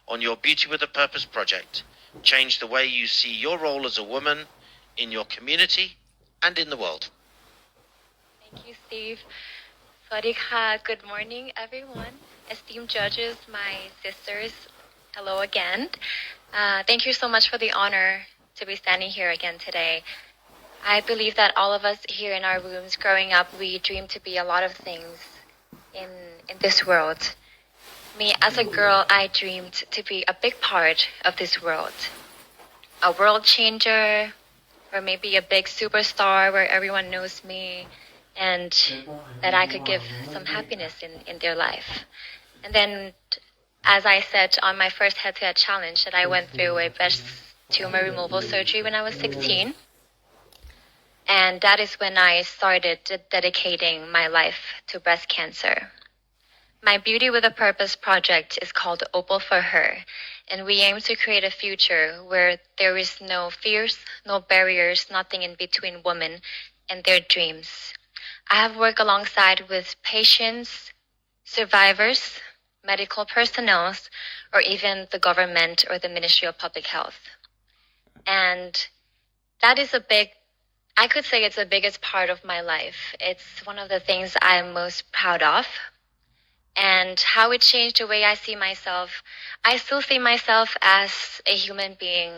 on your Beauty with a Purpose project change the way you see your role as a woman in your community and in the world? Thank you, Steve. Swadika, good morning, everyone. Esteemed judges, my sisters, hello again. Thank you so much for the honor to be standing here again today. I believe that all of us here in our rooms growing up, we dream to be a lot of things in this world. Me, as a girl, I dreamed to be a big part of this world. A world changer, or maybe a big superstar where everyone knows me, and that I could give some happiness in their life. And then, as I said on my first head-to-head challenge, that I went through a breast tumor removal surgery when I was 16. And that is when I started dedicating my life to breast cancer. My Beauty with a Purpose project is called Opal for Her, and we aim to create a future where there is no fears, no barriers, nothing in between women and their dreams. I have worked alongside with patients, survivors, medical personnel, or even the government or the Ministry of Public Health. And that is I could say it's the biggest part of my life. It's one of the things I'm most proud of. And how it changed the way I see myself. I still see myself as a human being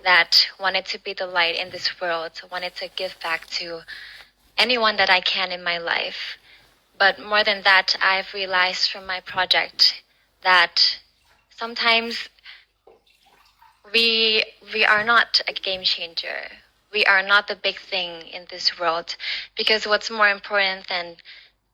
that wanted to be the light in this world, wanted to give back to anyone that I can in my life. But more than that, I've realized from my project that sometimes we are not a game changer. We are not the big thing in this world, because what's more important than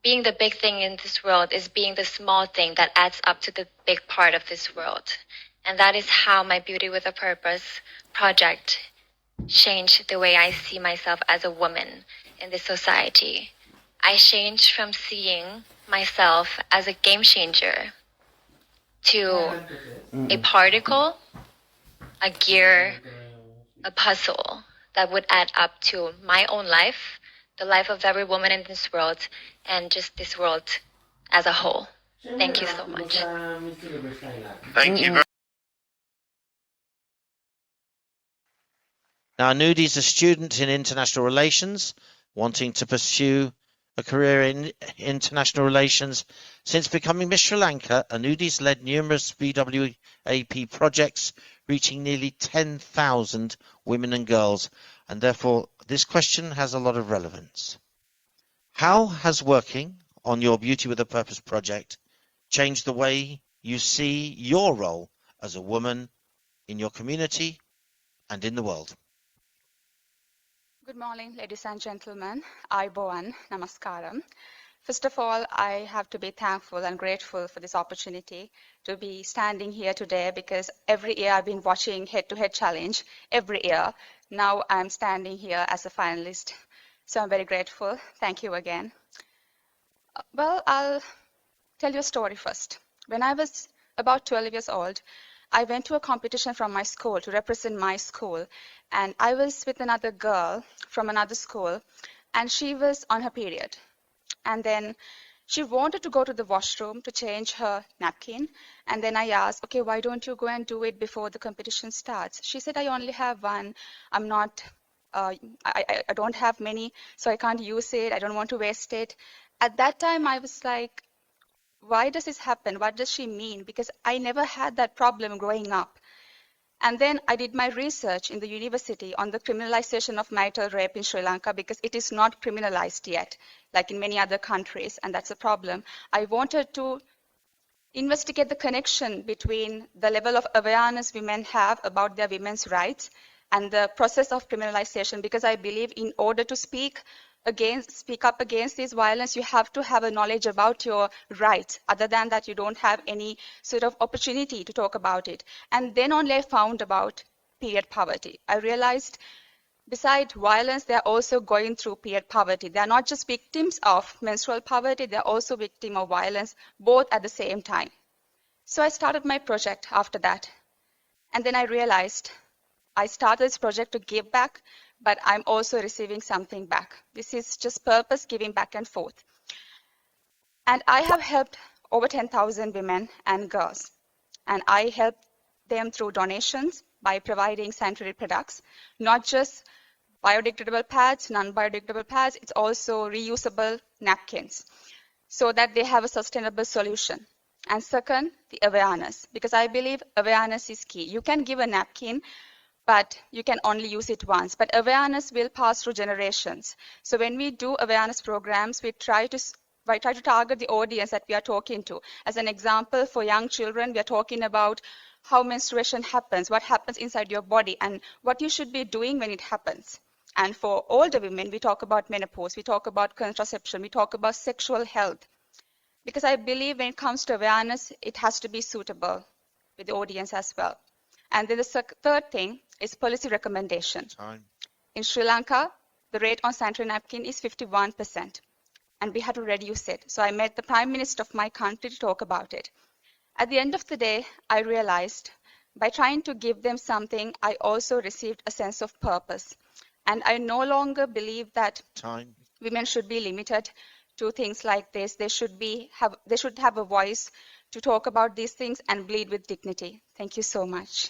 being the big thing in this world is being the small thing that adds up to the big part of this world. And that is how my Beauty with a Purpose project changed the way I see myself as a woman in this society. I changed from seeing myself as a game changer to a particle, a gear, a puzzle that would add up to my own life, the life of every woman in this world, and just this world as a whole. Thank you so much. Thank you very Now, Nudi is a student in international relations, wanting to pursue a career in international relations. Since becoming Miss Sri Lanka, Anudi's led numerous BWAP projects, reaching nearly 10,000 women and girls, and therefore this question has a lot of relevance. How has working on your Beauty with a Purpose project changed the way you see your role as a woman in your community and in the world? Good morning, ladies and gentlemen. Aibowan, namaskaram. First of all, I have to be thankful and grateful for this opportunity to be standing here today, because every year I've been watching head-to-head challenge every year. Now I'm standing here as a finalist. So I'm very grateful. Thank you again. Well, I'll tell you a story first. When I was about 12 years old, I went to a competition from my school to represent my school, and I was with another girl from another school, and she was on her period. And then she wanted to go to the washroom to change her napkin, and then I asked, okay, why don't you go and do it before the competition starts? She said, I only have one. I'm not, I don't have many, so I can't use it. I don't want to waste it. At that time, I was like, why does this happen? What does she mean? Because I never had that problem growing up. And then I did my research in the university on the criminalization of marital rape in Sri Lanka, because it is not criminalized yet, like in many other countries, and that's a problem. I wanted to investigate the connection between the level of awareness women have about their women's rights and the process of criminalization, because I believe in order to speak up against this violence, you have to have a knowledge about your rights. Other than that, you don't have any sort of opportunity to talk about it. And then only I found about period poverty. I realized besides violence, they're also going through period poverty. They're not just victims of menstrual poverty, they're also victims of violence, both at the same time. So I started my project after that. And then I realized I started this project to give back, but I'm also receiving something back. This is just purpose giving back and forth. And I have helped over 10,000 women and girls. and I help them through donations by providing sanitary products, not just biodegradable pads, non-biodegradable pads, it's also reusable napkins so that they have a sustainable solution. And second, the awareness, because I believe awareness is key. You can give a napkin, but you can only use it once. But awareness will pass through generations. So when we do awareness programs, we try to target the audience that we are talking to. As an example, for young children, we are talking about how menstruation happens, what happens inside your body, and what you should be doing when it happens. And for older women, we talk about menopause, we talk about contraception, we talk about sexual health. Because I believe when it comes to awareness, it has to be suitable with the audience as well. And then the third thing is policy recommendation. Time. In Sri Lanka, the rate on sanitary napkin is 51%, and we had to reduce it. So I met the Prime Minister of my country to talk about it. At the end of the day, I realized by trying to give them something, I also received a sense of purpose. And I no longer believe that Time. women should be limited to things like this. They should have a voice to talk about these things and bleed with dignity. Thank you so much.